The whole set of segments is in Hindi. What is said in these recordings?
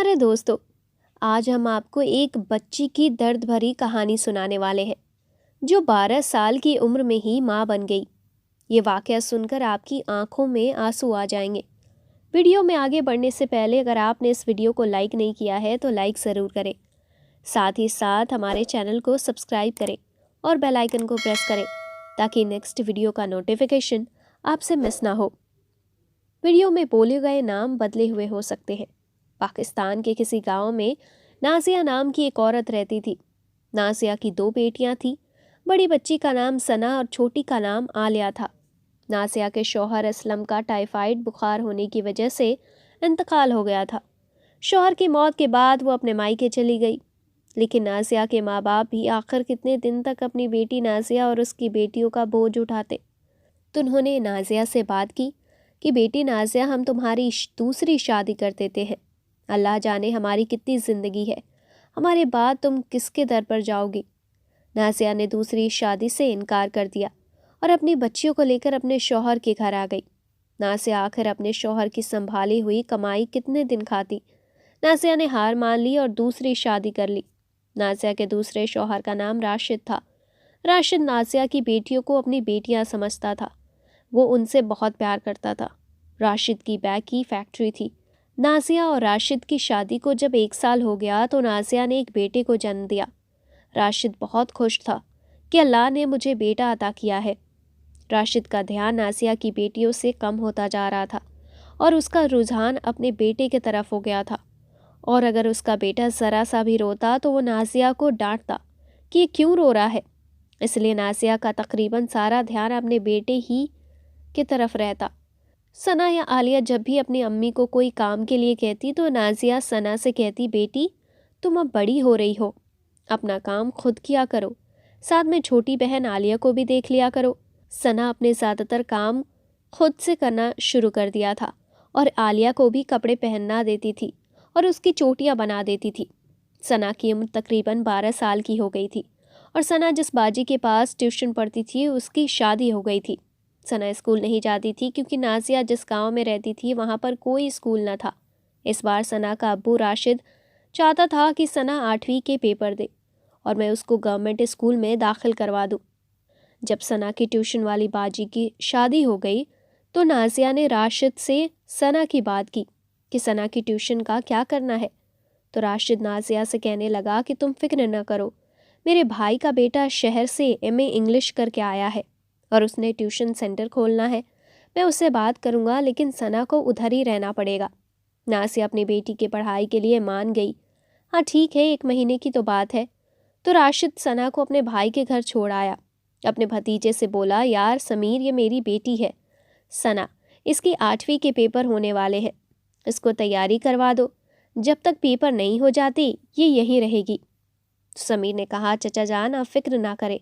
प्यारे दोस्तों, आज हम आपको एक बच्ची की दर्द भरी कहानी सुनाने वाले हैं जो 12 साल की उम्र में ही माँ बन गई। ये वाकया सुनकर आपकी आंखों में आंसू आ जाएंगे। वीडियो में आगे बढ़ने से पहले अगर आपने इस वीडियो को लाइक नहीं किया है तो लाइक ज़रूर करें। साथ ही साथ हमारे चैनल को सब्सक्राइब करें और बेल आइकन को प्रेस करें ताकि नेक्स्ट वीडियो का नोटिफिकेशन आपसे मिस ना हो। वीडियो में बोले गए नाम बदले हुए हो सकते हैं। पाकिस्तान के किसी गांव में नाजिया नाम की एक औरत रहती थी। नाजिया की 2 बेटियां थीं। बड़ी बच्ची का नाम सना और छोटी का नाम आलिया था। नाजिया के शौहर असलम का टाइफाइड बुखार होने की वजह से इंतकाल हो गया था। शौहर की मौत के बाद वो अपने मायके चली गई। लेकिन नाजिया के माँ बाप भी आखिर कितने दिन तक अपनी बेटी नाजिया और उसकी बेटियों का बोझ उठाते। तो उन्होंने नाजिया से बात की कि बेटी नाजिया, हम तुम्हारी दूसरी शादी कर देते हैं। अल्लाह जाने हमारी कितनी ज़िंदगी है, हमारे बाद तुम किसके दर पर जाओगी। नाजिया ने दूसरी शादी से इनकार कर दिया और अपनी बच्चियों को लेकर अपने शौहर के घर आ गई। नाजिया आखिर अपने शौहर की संभाली हुई कमाई कितने दिन खाती। नाजिया ने हार मान ली और दूसरी शादी कर ली। नाजिया के दूसरे शौहर का नाम राशिद था। राशिद नाजिया की बेटियों को अपनी बेटियां समझता था। वो उनसे बहुत प्यार करता था। राशिद की बैग की फैक्ट्री थी। नाजिया और राशिद की शादी को जब 1 साल हो गया तो नाजिया ने एक बेटे को जन्म दिया। राशिद बहुत खुश था कि अल्लाह ने मुझे बेटा अता किया है। राशिद का ध्यान नाजिया की बेटियों से कम होता जा रहा था और उसका रुझान अपने बेटे की तरफ हो गया था। और अगर उसका बेटा ज़रा सा भी रोता तो वो नाजिया को डांटता कि ये क्यों रो रहा है। इसलिए नाजिया का तकरीबन सारा ध्यान अपने बेटे ही की तरफ रहता। सना या आलिया जब भी अपनी अम्मी को कोई काम के लिए कहती तो नाजिया सना से कहती, बेटी तुम अब बड़ी हो रही हो, अपना काम खुद किया करो, साथ में छोटी बहन आलिया को भी देख लिया करो। सना अपने ज़्यादातर काम खुद से करना शुरू कर दिया था और आलिया को भी कपड़े पहनना देती थी और उसकी चोटियाँ बना देती थी। सना की उम्र तकरीबन 12 साल की हो गई थी और सना जिस बाजी के पास ट्यूशन पढ़ती थी उसकी शादी हो गई थी। सना स्कूल नहीं जाती थी क्योंकि नाजिया जिस गांव में रहती थी वहां पर कोई स्कूल न था। इस बार सना का अब्बू राशिद चाहता था कि सना 8वीं के पेपर दे और मैं उसको गवर्नमेंट स्कूल में दाखिल करवा दूं। जब सना की ट्यूशन वाली बाजी की शादी हो गई तो नाजिया ने राशिद से सना की बात की कि सना की ट्यूशन का क्या करना है। तो राशिद नाजिया से कहने लगा कि तुम फिक्र न करो, मेरे भाई का बेटा शहर से MA इंग्लिश करके आया है और उसने ट्यूशन सेंटर खोलना है। मैं उससे बात करूंगा, लेकिन सना को उधर ही रहना पड़ेगा। नासिया अपनी बेटी की पढ़ाई के लिए मान गई। हाँ ठीक है, 1 महीने की तो बात है। तो राशिद सना को अपने भाई के घर छोड़ आया। अपने भतीजे से बोला, यार समीर, ये मेरी बेटी है सना, इसकी 8वीं के पेपर होने वाले हैं, इसको तैयारी करवा दो। जब तक पेपर नहीं हो जाती ये यहीं रहेगी। समीर ने कहा, चचा जान आप फिक्र ना करें,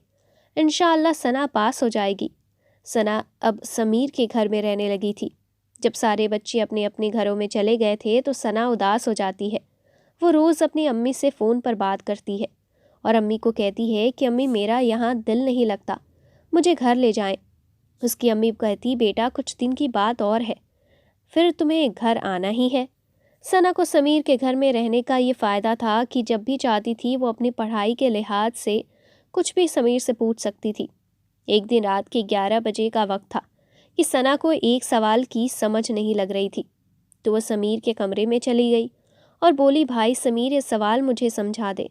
इंशाअल्लाह सना पास हो जाएगी। सना अब समीर के घर में रहने लगी थी। जब सारे बच्चे अपने अपने घरों में चले गए थे तो सना उदास हो जाती है। वो रोज़ अपनी अम्मी से फ़ोन पर बात करती है और अम्मी को कहती है कि अम्मी मेरा यहाँ दिल नहीं लगता, मुझे घर ले जाएं। उसकी अम्मी कहती, बेटा कुछ दिन की बात और है, फिर तुम्हें घर आना ही है। सना को समीर के घर में रहने का ये फ़ायदा था कि जब भी चाहती थी वो अपनी पढ़ाई के लिहाज से कुछ भी समीर से पूछ सकती थी। एक दिन रात के 11 बजे का वक्त था कि सना को एक सवाल की समझ नहीं लग रही थी। तो वह समीर के कमरे में चली गई और बोली, भाई समीर ये सवाल मुझे समझा दे।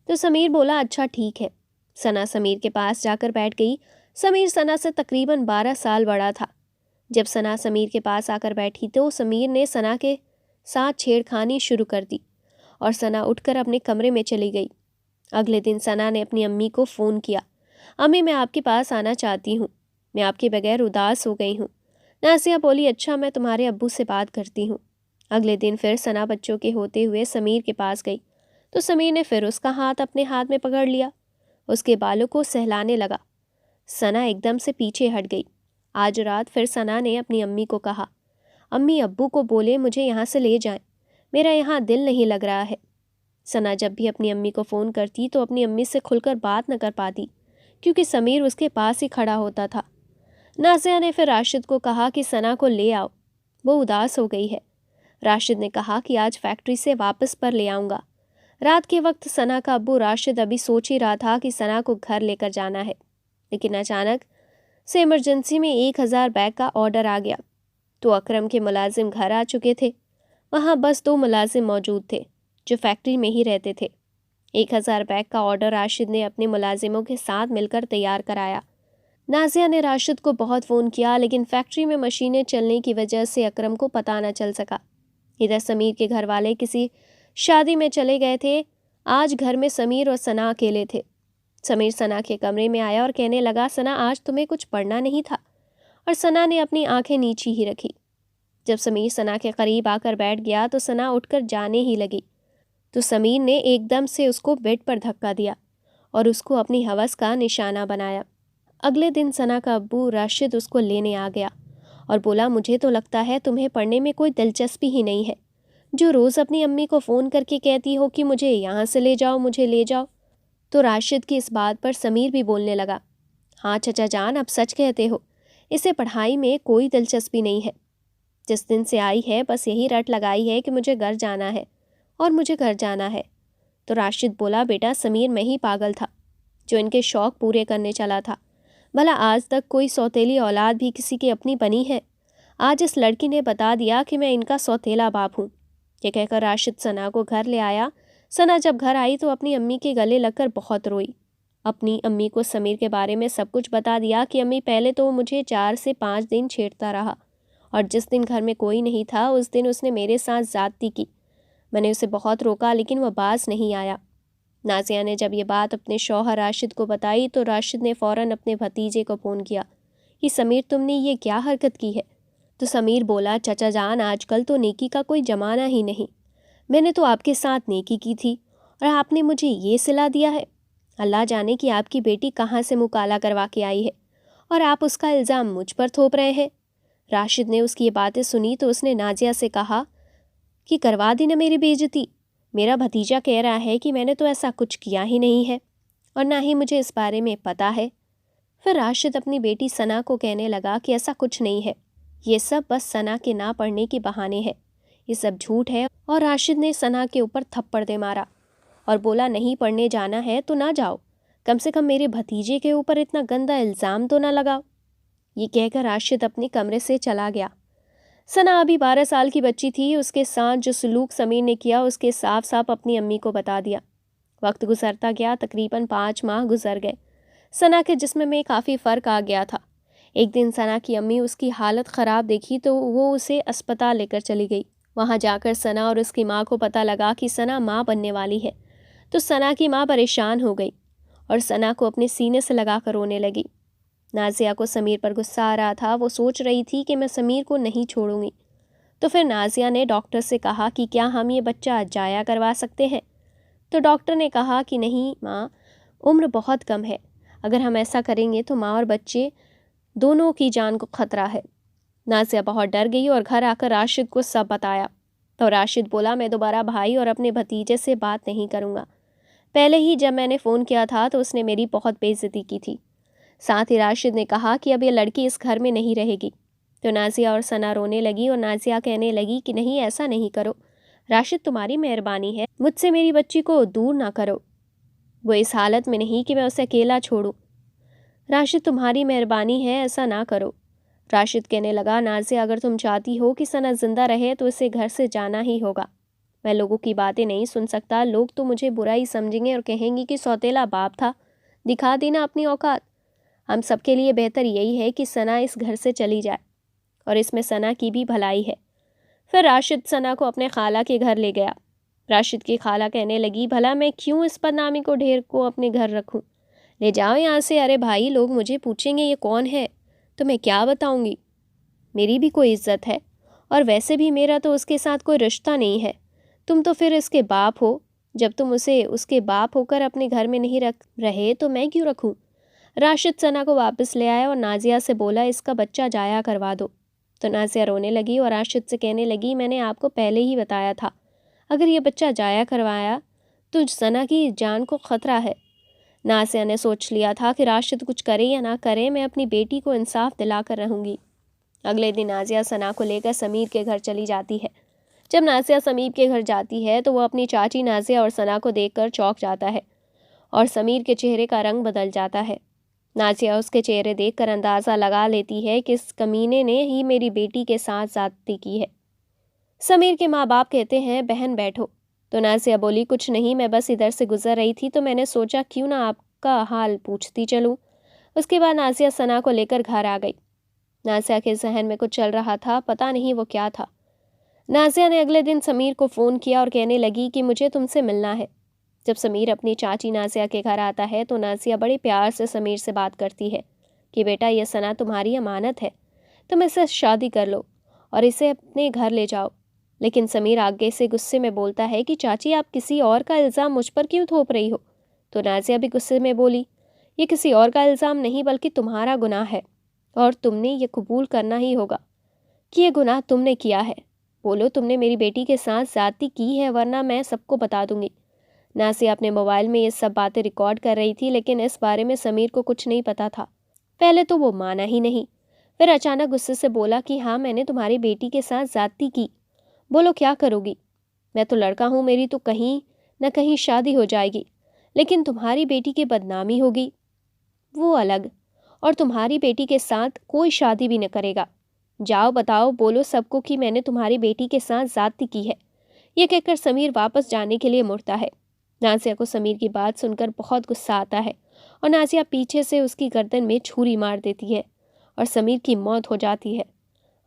तो समीर बोला, अच्छा ठीक है। सना समीर के पास जाकर बैठ गई। समीर सना से तकरीबन 12 साल बड़ा था। जब सना समीर के पास आकर बैठी तो समीर ने सना के साथ छेड़खानी शुरू कर दी और सना उठकर अपने कमरे में चली गई। अगले दिन सना ने अपनी अम्मी को फ़ोन किया, अम्मी मैं आपके पास आना चाहती हूँ, मैं आपके बगैर उदास हो गई हूँ। नासिया बोली, अच्छा मैं तुम्हारे अब्बू से बात करती हूँ। अगले दिन फिर सना बच्चों के होते हुए समीर के पास गई तो समीर ने फिर उसका हाथ अपने हाथ में पकड़ लिया, उसके बालों को सहलाने लगा। सना एकदम से पीछे हट गई। आज रात फिर सना ने अपनी अम्मी को कहा, अम्मी अब्बू को बोले मुझे यहाँ से ले जाएं, मेरा यहाँ दिल नहीं लग रहा है। सना जब भी अपनी अम्मी को फ़ोन करती तो अपनी अम्मी से खुलकर बात न कर पाती क्योंकि समीर उसके पास ही खड़ा होता था। नाज़िया ने फिर राशिद को कहा कि सना को ले आओ, वो उदास हो गई है। राशिद ने कहा कि आज फैक्ट्री से वापस पर ले आऊँगा। रात के वक्त सना का अब्बू राशिद अभी सोच ही रहा था कि सना को घर लेकर जाना है, लेकिन अचानक से इमरजेंसी में 1000 बैग का ऑर्डर आ गया। तो अकरम के मुलाजिम घर आ चुके थे। वहाँ बस 2 मुलाजिम मौजूद थे जो फैक्ट्री में ही रहते थे। 1000 बैग का ऑर्डर राशिद ने अपने मुलाजिमों के साथ मिलकर तैयार कराया। नाजिया ने राशिद को बहुत फ़ोन किया, लेकिन फैक्ट्री में मशीनें चलने की वजह से अकरम को पता न चल सका। इधर समीर के घर वाले किसी शादी में चले गए थे। आज घर में समीर और सना अकेले थे। समीर सना के कमरे में आया और कहने लगा, सना आज तुम्हें कुछ पढ़ना नहीं था? और सना ने अपनी आंखें नीची ही रखी। जब समीर सना के करीब आकर बैठ गया तो सना उठकर जाने ही लगी, तो समीर ने एकदम से उसको बेड पर धक्का दिया और उसको अपनी हवस का निशाना बनाया। अगले दिन सना का अब्बू राशिद उसको लेने आ गया और बोला, मुझे तो लगता है तुम्हें पढ़ने में कोई दिलचस्पी ही नहीं है, जो रोज़ अपनी अम्मी को फ़ोन करके कहती हो कि मुझे यहाँ से ले जाओ, मुझे ले जाओ। तो राशिद की इस बात पर समीर भी बोलने लगा, हाँ चचा जान, अब सच कहते हो, इसे पढ़ाई में कोई दिलचस्पी नहीं है। जिस दिन से आई है बस यही रट लगाई है कि मुझे घर जाना है और मुझे घर जाना है। तो राशिद बोला, बेटा समीर मैं ही पागल था जो इनके शौक़ पूरे करने चला था। भला आज तक कोई सौतेली औलाद भी किसी की अपनी बनी है? आज इस लड़की ने बता दिया कि मैं इनका सौतेला बाप हूँ। ये कहकर राशिद सना को घर ले आया। सना जब घर आई तो अपनी अम्मी के गले लगकर बहुत रोई। अपनी अम्मी को समीर के बारे में सब कुछ बता दिया कि अम्मी पहले तो मुझे 4 से 5 दिन छेड़ता रहा और जिस दिन घर में कोई नहीं था उस दिन उसने मेरे साथ ज़्यादती की। मैंने उसे बहुत रोका लेकिन वह बाज नहीं आया। नाजिया ने जब ये बात अपने शौहर राशिद को बताई तो राशिद ने फ़ौरन अपने भतीजे को फ़ोन किया कि समीर तुमने ये क्या हरकत की है? तो समीर बोला, चचा जान आजकल तो नेकी का कोई ज़माना ही नहीं। मैंने तो आपके साथ नेकी की थी और आपने मुझे ये सिला दिया है। अल्लाह जाने कि आपकी बेटी कहाँ से मुँह काला करवा के आई है और आप उसका इल्ज़ाम मुझ पर थोप रहे हैं। राशिद ने उसकी ये बातें सुनी तो उसने नाजिया से कहा कि करवा दी ना मेरी बेइज्जती। मेरा भतीजा कह रहा है कि मैंने तो ऐसा कुछ किया ही नहीं है और ना ही मुझे इस बारे में पता है। फिर राशिद अपनी बेटी सना को कहने लगा कि ऐसा कुछ नहीं है, ये सब बस सना के ना पढ़ने के बहाने हैं, ये सब झूठ है। और राशिद ने सना के ऊपर थप्पड़ दे मारा और बोला, नहीं पढ़ने जाना है तो ना जाओ, कम से कम मेरे भतीजे के ऊपर इतना गंदा इल्ज़ाम तो ना लगाओ। ये कहकर राशिद अपने कमरे से चला गया। सना अभी 12 साल की बच्ची थी। उसके साथ जो सलूक समीर ने किया उसके साफ साफ अपनी अम्मी को बता दिया। वक्त गुजरता गया, तकरीबन 5 माह गुजर गए। सना के जिस्म में काफ़ी फ़र्क आ गया था। एक दिन सना की अम्मी उसकी हालत ख़राब देखी तो वो उसे अस्पताल लेकर चली गई। वहाँ जाकर सना और उसकी माँ को पता लगा कि सना माँ बनने वाली है। तो सना की माँ परेशान हो गई और सना को अपने सीने से लगा कर रोने लगी। नाजिया को समीर पर गुस्सा आ रहा था। वो सोच रही थी कि मैं समीर को नहीं छोड़ूंगी। तो फिर नाजिया ने डॉक्टर से कहा कि क्या हम ये बच्चा जाया करवा सकते हैं? तो डॉक्टर ने कहा कि नहीं माँ, उम्र बहुत कम है, अगर हम ऐसा करेंगे तो माँ और बच्चे दोनों की जान को खतरा है। नाजिया बहुत डर गई और घर आकर राशिद को सब बताया। तो राशिद बोला, मैं दोबारा भाई और अपने भतीजे से बात नहीं करूँगा। पहले ही जब मैंने फ़ोन किया था तो उसने मेरी बहुत बेइज्जती की थी। साथ ही राशिद ने कहा कि अब ये लड़की इस घर में नहीं रहेगी। तो नाजिया और सना रोने लगी और नाजिया कहने लगी कि नहीं ऐसा नहीं करो, राशिद तुम्हारी मेहरबानी है, मुझसे मेरी बच्ची को दूर ना करो, वो इस हालत में नहीं कि मैं उसे अकेला छोड़ूं। राशिद तुम्हारी मेहरबानी है, ऐसा ना करो। राशिद कहने लगा, नाजिया अगर तुम चाहती हो कि सना जिंदा रहे तो इसे घर से जाना ही होगा। मैं लोगों की बातें नहीं सुन सकता, लोग तो मुझे बुरा ही समझेंगे और कहेंगे कि सौतेला बाप था, दिखा देना अपनी औकात। हम सबके लिए बेहतर यही है कि सना इस घर से चली जाए और इसमें सना की भी भलाई है। फिर राशिद सना को अपने खाला के घर ले गया। राशिद की खाला कहने लगी, भला मैं क्यों इस बदनामी को ढेर को अपने घर रखूं? ले जाओ यहाँ से। अरे भाई, लोग मुझे पूछेंगे ये कौन है, तो मैं क्या बताऊंगी? मेरी भी कोई इज्जत है और वैसे भी मेरा तो उसके साथ कोई रिश्ता नहीं है। तुम तो फिर इसके बाप हो। जब तुम उसे उसके बाप होकर अपने घर में नहीं रख रहे तो मैं क्यों रखूं? राशिद सना को वापस ले आया और नाजिया से बोला, इसका बच्चा जाया करवा दो। तो नाजिया रोने लगी और राशिद से कहने लगी, मैंने आपको पहले ही बताया था, अगर ये बच्चा जाया करवाया तो सना की जान को खतरा है। नाजिया ने सोच लिया था कि राशिद कुछ करे या ना करे, मैं अपनी बेटी को इंसाफ दिलाकर रहूंगी। अगले दिन नाजिया सना को लेकर समीर के घर चली जाती है। जब नाज़िया समीर के घर जाती है तो वो अपनी चाची नाज़िया और सना को देखकर चौंक जाता है और समीर के चेहरे का रंग बदल जाता है। नाज़िया उसके चेहरे देखकर अंदाज़ा लगा लेती है कि इस कमीने ने ही मेरी बेटी के साथ ज़्यादती की है। समीर के माँ बाप कहते हैं, बहन बैठो। तो नाज़िया बोली, कुछ नहीं, मैं बस इधर से गुजर रही थी तो मैंने सोचा क्यों ना आपका हाल पूछती चलूँ। उसके बाद नाज़िया सना को लेकर घर आ गई। नाज़िया के जहन में कुछ चल रहा था, पता नहीं वो क्या था। नाज़िया ने अगले दिन समीर को फ़ोन किया और कहने लगी कि मुझे तुमसे मिलना है। जब समीर अपनी चाची नाज़िया के घर आता है तो नाज़िया बड़े प्यार से समीर से बात करती है कि बेटा, ये सना तुम्हारी अमानत है, तुम इससे शादी कर लो और इसे अपने घर ले जाओ। लेकिन समीर आगे से गुस्से में बोलता है कि चाची, आप किसी और का इल्ज़ाम मुझ पर क्यों थोप रही हो। तो नाज़िया भी गुस्से में बोली, ये किसी और का इल्ज़ाम नहीं बल्कि तुम्हारा गुनाह है और तुमने ये कबूल करना ही होगा कि ये गुनाह तुमने किया है। बोलो, तुमने मेरी बेटी के साथ ज़्यादती की है, वरना मैं सबको बता दूंगी। नाज़िया अपने मोबाइल में ये सब बातें रिकॉर्ड कर रही थी, लेकिन इस बारे में समीर को कुछ नहीं पता था। पहले तो वो माना ही नहीं, फिर अचानक गुस्से से बोला कि हाँ, मैंने तुम्हारी बेटी के साथ ज़्यादती की। बोलो क्या करोगी? मैं तो लड़का हूँ, मेरी तो कहीं न कहीं शादी हो जाएगी, लेकिन तुम्हारी बेटी की बदनामी होगी, वो अलग, और तुम्हारी बेटी के साथ कोई शादी भी न करेगा। जाओ बताओ, बोलो सबको कि मैंने तुम्हारी बेटी के साथ ज़्यादती की है। ये कहकर समीर वापस जाने के लिए मुड़ता है। नाज़िया को समीर की बात सुनकर बहुत गुस्सा आता है और नाज़िया पीछे से उसकी गर्दन में छुरी मार देती है और समीर की मौत हो जाती है।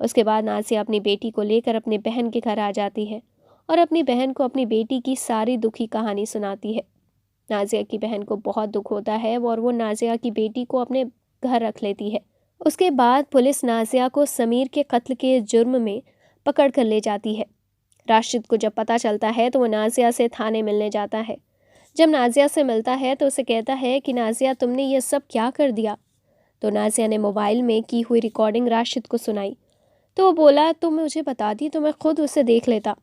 उसके बाद नाज़िया अपनी बेटी को लेकर अपनी बहन के घर आ जाती है और अपनी बहन को अपनी बेटी की सारी दुखी कहानी सुनाती है। नाज़िया की बहन को बहुत दुख होता है और वो नाज़िया की बेटी को अपने घर रख लेती है। उसके बाद पुलिस नाज़िया को समीर के कत्ल के जुर्म में पकड़ कर ले जाती है। राशिद को जब पता चलता है तो वो नाज़िया से थाने मिलने जाता है। जब नाज़िया से मिलता है तो उसे कहता है कि नाज़िया, तुमने ये सब क्या कर दिया। तो नाज़िया ने मोबाइल में की हुई रिकॉर्डिंग राशिद को सुनाई तो वो बोला, तुम मुझे बता दी तो मैं खुद उसे देख लेता।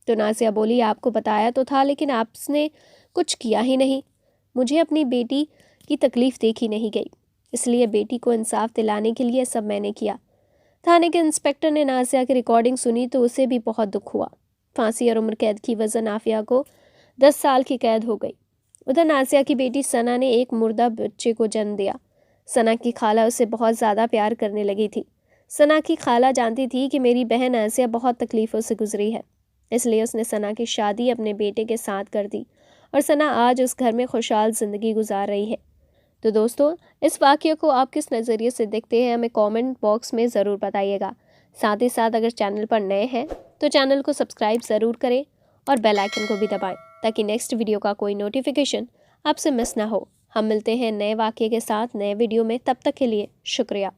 तो नाज़िया बोली, आपको बताया तो था, लेकिन आपने कुछ किया ही नहीं। मुझे अपनी बेटी की तकलीफ़ देखी नहीं गई, इसलिए बेटी को इंसाफ दिलाने के लिए सब मैंने किया। थाने के इंस्पेक्टर ने नाज़िया की रिकॉर्डिंग सुनी तो उसे भी बहुत दुख हुआ। फांसी और उम्र कैद की वजह नाफिया को 10 साल की कैद हो गई। उधर नाज़िया की बेटी सना ने एक मुर्दा बच्चे को जन्म दिया। सना की खाला उसे बहुत ज़्यादा प्यार करने लगी थी। सना की खाला जानती थी कि मेरी बहन नाज़िया बहुत तकलीफ़ों से गुजरी है, इसलिए उसने सना की शादी अपने बेटे के साथ कर दी और सना आज उस घर में खुशहाल ज़िंदगी गुजार रही है। तो दोस्तों, इस वाक़ये को आप किस नज़रिए से देखते हैं, हमें कमेंट बॉक्स में ज़रूर बताइएगा। साथ ही साथ अगर चैनल पर नए हैं तो चैनल को सब्सक्राइब ज़रूर करें और बेल आइकन को भी दबाएं ताकि नेक्स्ट वीडियो का कोई नोटिफिकेशन आपसे मिस ना हो। हम मिलते हैं नए वाक़ये के साथ नए वीडियो में, तब तक के लिए शुक्रिया।